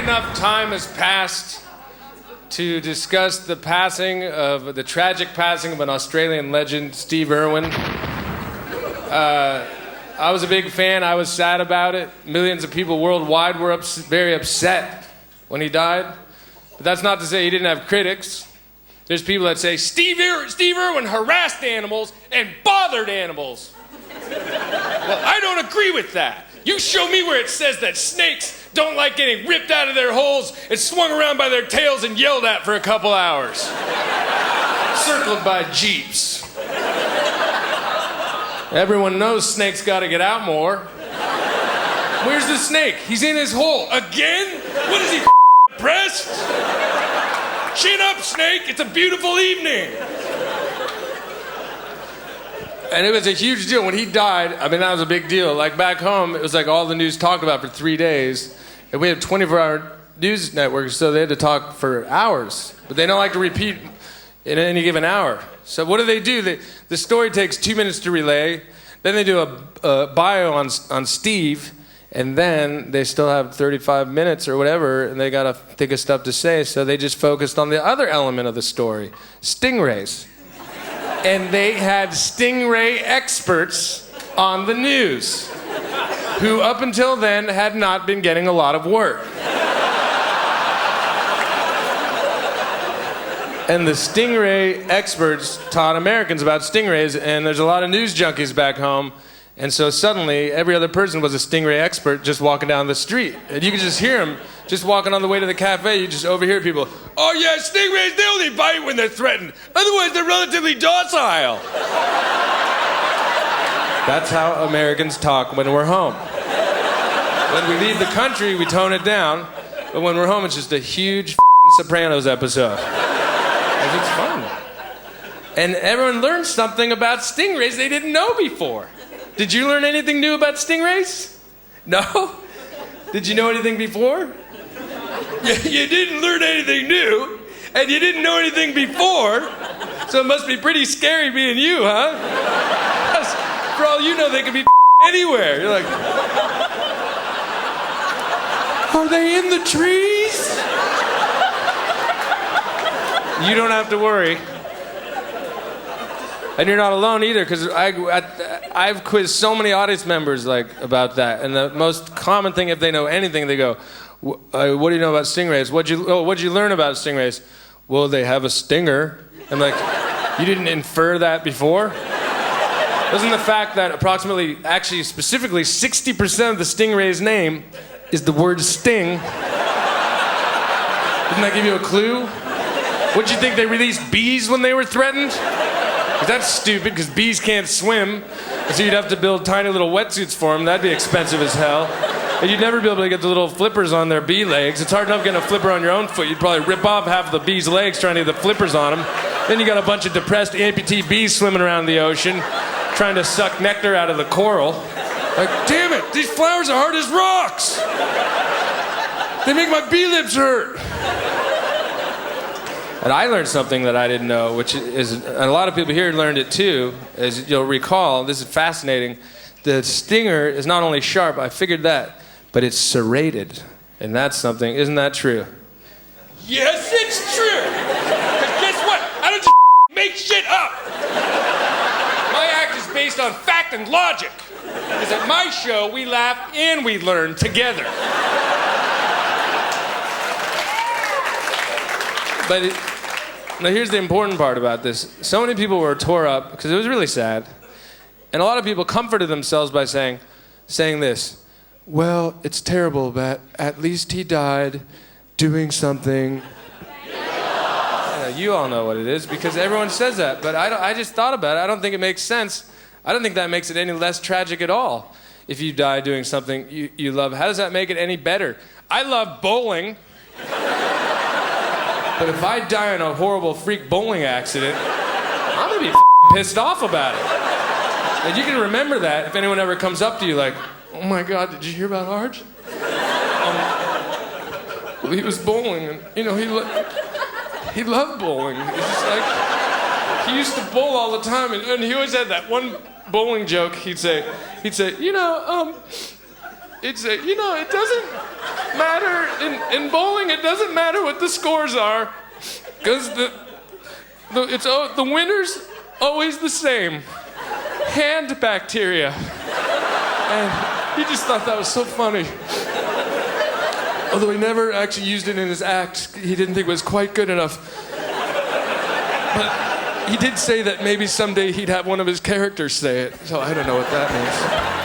enough time has passed to discuss the tragic passing of an Australian legend, Steve Irwin. I was a big fan. I was sad about it. Millions of people worldwide were very upset when he died. But that's not to say he didn't have critics. There's people that say, Steve Irwin harassed animals and bothered animals. Well, I don't agree with that. You show me where it says that snakes don't like getting ripped out of their holes and swung around by their tails and yelled at for a couple hours. Circled by jeeps. Everyone knows snakes gotta get out more. Where's the snake? He's in his hole. Again? What is he, depressed? Chin up, snake. It's a beautiful evening. And it was a huge deal. When he died, I mean, that was a big deal. Like back home, it was like all the news talked about for 3 days. And we have 24-hour news networks, so they had to talk for hours. But they don't like to repeat in any given hour. So what do? The story takes 2 minutes to relay. Then they do a bio on Steve. And then they still have 35 minutes or whatever, and they got to think of stuff to say. So they just focused on the other element of the story, stingrays. And they had stingray experts on the news, who up until then had not been getting a lot of work. And the stingray experts taught Americans about stingrays, and there's a lot of news junkies back home. And so suddenly, every other person was a stingray expert just walking down the street. And you could just hear them just walking on the way to the cafe. You just overhear people, oh yeah, stingrays, they only bite when they're threatened. Otherwise, they're relatively docile. That's how Americans talk when we're home. When we leave the country, we tone it down. But when we're home, it's just a huge Sopranos episode. And it's fun. And everyone learned something about stingrays they didn't know before. Did you learn anything new about stingrays? No? Did you know anything before? You didn't learn anything new, and you didn't know anything before, so it must be pretty scary being you, huh? 'Cause for all you know, they could be anywhere. You're like, are they in the trees? You don't have to worry. And you're not alone either, because I've quizzed so many audience members about that. And the most common thing, if they know anything, they go, what do you know about stingrays? What'd you learn about stingrays? Well, they have a stinger. I'm like, you didn't infer that before? Doesn't the fact that specifically 60% of the stingray's name is the word sting, didn't that give you a clue? What'd you think, they released bees when they were threatened? That's stupid, because bees can't swim, so you'd have to build tiny little wetsuits for them. That'd be expensive as hell. And you'd never be able to get the little flippers on their bee legs. It's hard enough getting a flipper on your own foot. You'd probably rip off half the bee's legs trying to get the flippers on them. Then you got a bunch of depressed amputee bees swimming around the ocean, trying to suck nectar out of the coral. Like, damn it, these flowers are hard as rocks. They make my bee lips hurt. And I learned something that I didn't know, which is, and a lot of people here learned it too, as you'll recall, this is fascinating. The stinger is not only sharp, I figured that, but it's serrated. And that's something, isn't that true? Yes, it's true. Because guess what? I don't just make shit up. My act is based on fact and logic. Because at my show, we laugh and we learn together. But now here's the important part about this. So many people were tore up because it was really sad. And a lot of people comforted themselves by saying this, well, it's terrible, but at least he died doing something. You all know what it is because everyone says that. But I just thought about it. I don't think it makes sense. I don't think that makes it any less tragic at all. If you die doing something you love, how does that make it any better? I love bowling. But if I die in a horrible freak bowling accident, I'm gonna be pissed off about it. And you can remember that if anyone ever comes up to you like, oh my God, did you hear about Arj? Well, he was bowling and, he loved bowling. It's just like, he used to bowl all the time and he always had that one bowling joke. He'd say, it doesn't matter in bowling, it doesn't matter what the scores are, because the winner's always the same. Hand bacteria. And he just thought that was so funny. Although he never actually used it in his act, he didn't think it was quite good enough. But he did say that maybe someday he'd have one of his characters say it, so I don't know what that means.